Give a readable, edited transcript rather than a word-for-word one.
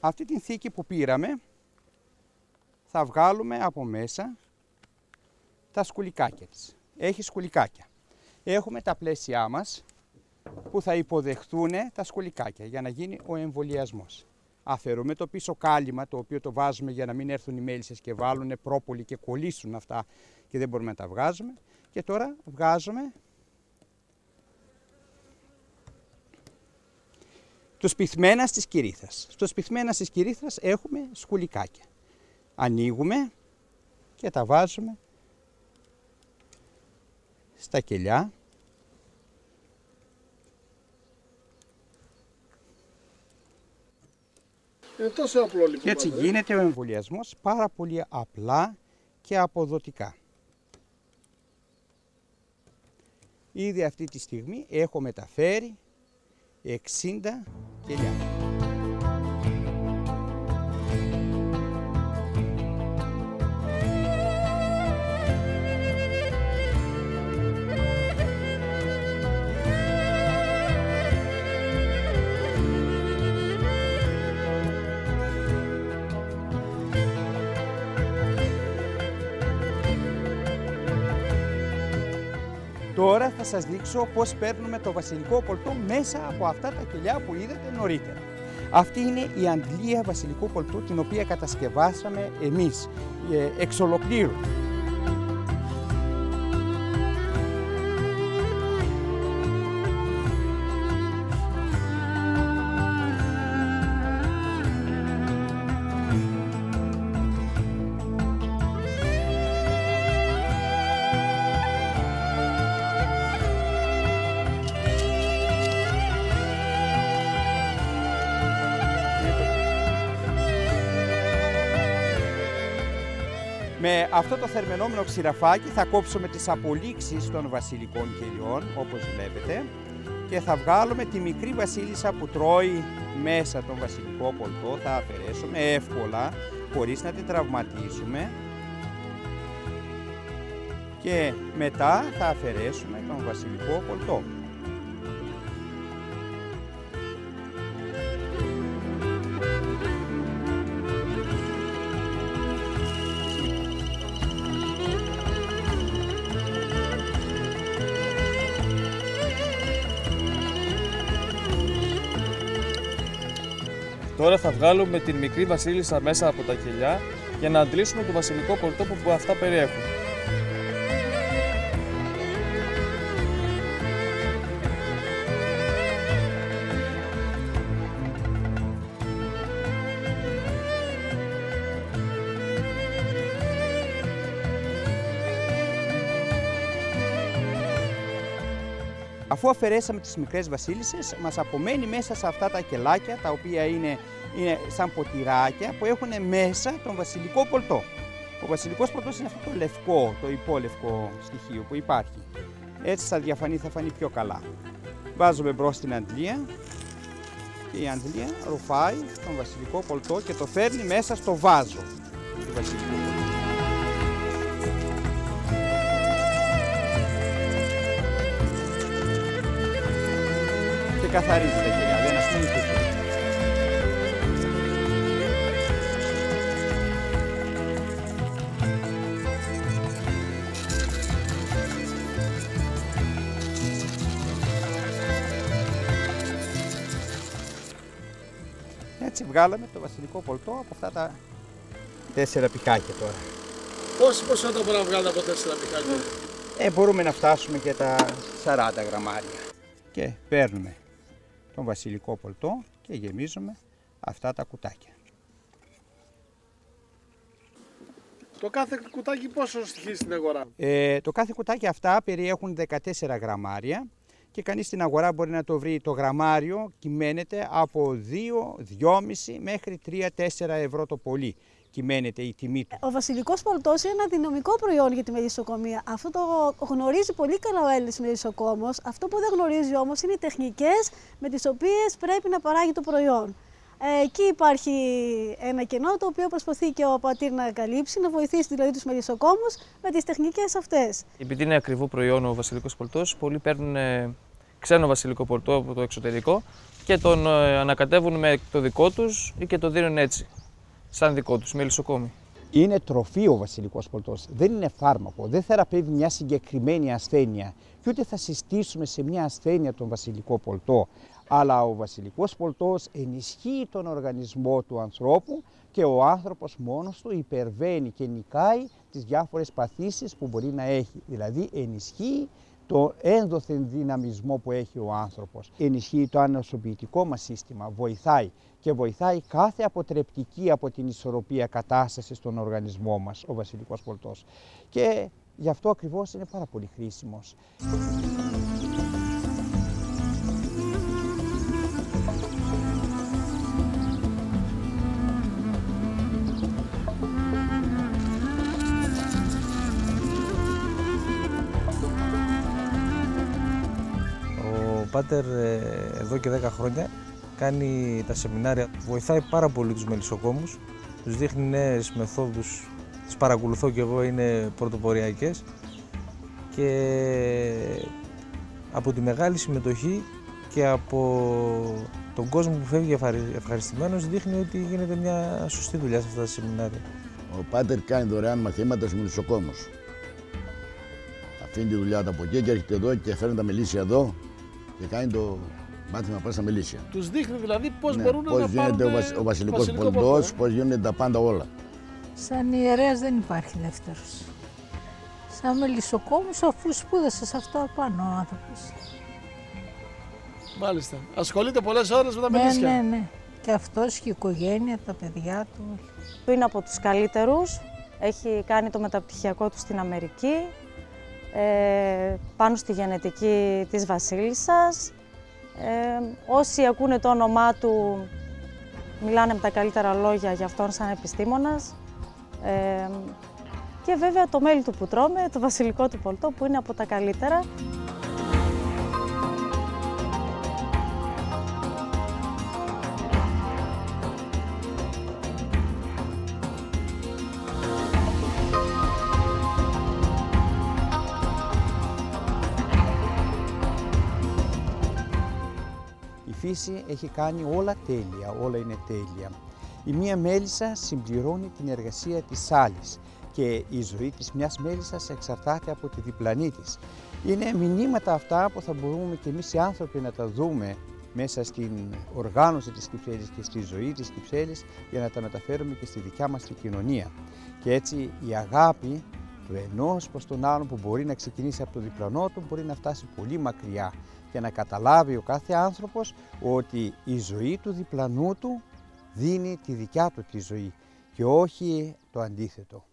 Αυτή την θήκη που πήραμε θα βγάλουμε από μέσα τα σκουλικάκια της. Έχει σκουλικάκια. Έχουμε τα πλαίσια μας που θα υποδεχθούν τα σκουλικάκια για να γίνει ο εμβολιασμός. Αφαιρούμε το πίσω κάλυμα, το οποίο το βάζουμε για να μην έρθουν οι μέλισσες και βάλουν πρόπολη και κολλήσουν αυτά και δεν μπορούμε να τα βγάζουμε. Και τώρα βγάζουμε τους πυθμένας της κυρίθρας. Στους πυθμένας της κυρίθρας έχουμε σκουλικάκια. Ανοίγουμε και τα βάζουμε στα κελιά. Είναι τόσο απλό λοιπόν. Και έτσι γίνεται ο εμβολιασμός πάρα πολύ απλά και αποδοτικά. Ήδη αυτή τη στιγμή έχω μεταφέρει 60 κελιά. Τώρα θα σας δείξω πώς παίρνουμε το βασιλικό πολτό μέσα από αυτά τα κελιά που είδατε νωρίτερα. Αυτή είναι η αντλία βασιλικού πολτού, την οποία κατασκευάσαμε εμείς εξ ολοκλήρου. Με αυτό το θερμαινόμενο ξηραφάκι θα κόψουμε τις απολύξεις των βασιλικών κελιών, όπως βλέπετε, και θα βγάλουμε τη μικρή βασίλισσα που τρώει μέσα τον βασιλικό πολτό. Θα αφαιρέσουμε εύκολα, χωρίς να την τραυματίσουμε, και μετά θα αφαιρέσουμε τον βασιλικό πολτό. Τώρα θα βγάλουμε την μικρή βασίλισσα μέσα από τα κελιά για να αντλήσουμε το βασιλικό πολτό που αυτά περιέχουν. Αφού αφαιρέσαμε τις μικρές βασίλισσες, μας απομένει μέσα σε αυτά τα κελάκια, τα οποία είναι σαν ποτηράκια, που έχουν μέσα τον βασιλικό πολτό. Ο βασιλικός πολτός είναι αυτό το λευκό, το υπόλευκο στοιχείο που υπάρχει. Έτσι θα διαφανεί, θα φανεί πιο καλά. Βάζουμε μπρος την αντλία και η αντλία ρουφάει τον βασιλικό πολτό και το φέρνει μέσα στο βάζο του βασιλικού πολτού. Και καθαρίζει τα κελιά, δεν ασθενεί τίποτα. Έτσι βγάλαμε το βασιλικό πολτό από αυτά τα 4 πικάκια τώρα. Πόση ποσότητα μπορεί να βγάλετε από 4 πικάκια? Μπορούμε να φτάσουμε και τα 40 γραμμάρια. Και παίρνουμε τον βασιλικό πολτό και γεμίζουμε αυτά τα κουτάκια. Το κάθε κουτάκι πόσο στοιχίζει στην αγορά? Το κάθε κουτάκι αυτά περιέχουν 14 γραμμάρια και κανείς στην αγορά μπορεί να το βρει. Το γραμμάριο κυμαίνεται από 2, 2,5 μέχρι 3-4 ευρώ το πολύ. Κυμαίνεται η τιμή του. Ο βασιλικός πολτός είναι ένα δυναμικό προϊόν για τη μελισσοκομεία. Αυτό το γνωρίζει πολύ καλά ο Έλληνας μελισσοκόμος. Αυτό που δεν γνωρίζει όμως είναι οι τεχνικές με τις οποίες πρέπει να παράγει το προϊόν. Εκεί υπάρχει ένα κενό το οποίο προσπαθεί και ο πατήρ να καλύψει, να βοηθήσει δηλαδή τους μελισσοκόμους με τις τεχνικές αυτές. Επειδή είναι ακριβό προϊόν ο βασιλικός πολτός, πολλοί παίρνουν ξένο βασιλικό πολτό από το εξωτερικό και τον ανακατεύουν με το δικό τους ή και το δίνουν έτσι, σαν δικό τους, μελισσοκόμοι. Είναι τροφή ο βασιλικός πολτός, δεν είναι φάρμακο, δεν θεραπεύει μια συγκεκριμένη ασθένεια και ούτε θα συστήσουμε σε μια ασθένεια τον βασιλικό πολτό. Αλλά ο βασιλικός πολτός ενισχύει τον οργανισμό του ανθρώπου και ο άνθρωπος μόνος του υπερβαίνει και νικάει τις διάφορες παθήσεις που μπορεί να έχει. Δηλαδή ενισχύει το ένδοθεν δυναμισμό που έχει ο άνθρωπος. Ενισχύει το ανοσοποιητικό μας σύστημα, βοηθάει και βοηθάει κάθε αποτρεπτική από την ισορροπία κατάσταση στον οργανισμό μας ο βασιλικός πολτός. Και γι' αυτό ακριβώς είναι πάρα πολύ χρήσιμος. Ο Πάτερ εδώ και 10 χρόνια κάνει τα σεμινάρια, βοηθάει πάρα πολύ τους μελισσοκόμους, τους δείχνει νέες μεθόδους, τις παρακολουθώ και εγώ, είναι πρωτοποριακές και από τη μεγάλη συμμετοχή και από τον κόσμο που φεύγει ευχαριστημένος δείχνει ότι γίνεται μια σωστή δουλειά σε αυτά τα σεμινάρια. Ο Πάτερ κάνει δωρεάν μαθήματα στους μελισσοκόμους. Αφήνει τη δουλειά του από εκεί και έρχεται εδώ και φέρνει τα μελίσια εδώ και κάνει το μάθημα πάνω στα μελίσια. Τους δείχνει δηλαδή πώς Ναι, μπορούν να πάρουν γίνεται ο βασιλικός πολτός, πώς γίνονται τα πάντα όλα. Σαν ιερέας δεν υπάρχει δεύτερος. Σαν μελισσοκόμος, αφού σπούδασε σε αυτά πάνω ο άνθρωπος. Μάλιστα. Ασχολείται πολλές ώρες με τα μελίσια. Ναι. Και αυτός και η οικογένεια, τα παιδιά του. Είναι από τους καλύτερους. Έχει κάνει το μεταπτυχιακό του στην Αμερική, πάνω στη γενετική της βασίλισσας. Όσοι ακούνε το όνομά του μιλάνε με τα καλύτερα λόγια για αυτόν σαν επιστήμονας. Και βέβαια το μέλι του που τρώμε, το βασιλικό του πολτό που είναι από τα καλύτερα. Η φύση έχει κάνει όλα τέλεια, όλα είναι τέλεια. Η μία μέλισσα συμπληρώνει την εργασία της άλλης και η ζωή της μιας μέλισσας εξαρτάται από τη διπλανή της. Είναι μηνύματα αυτά που θα μπορούμε και εμείς οι άνθρωποι να τα δούμε μέσα στην οργάνωση της Κυψέλης και στη ζωή της Κυψέλης για να τα μεταφέρουμε και στη δικιά μας την κοινωνία. Και έτσι η αγάπη του ενός προς τον άλλον που μπορεί να ξεκινήσει από το διπλανό του μπορεί να φτάσει πολύ μακριά και να καταλάβει ο κάθε άνθρωπος ότι η ζωή του διπλανού του δίνει τη δικιά του τη ζωή και όχι το αντίθετο.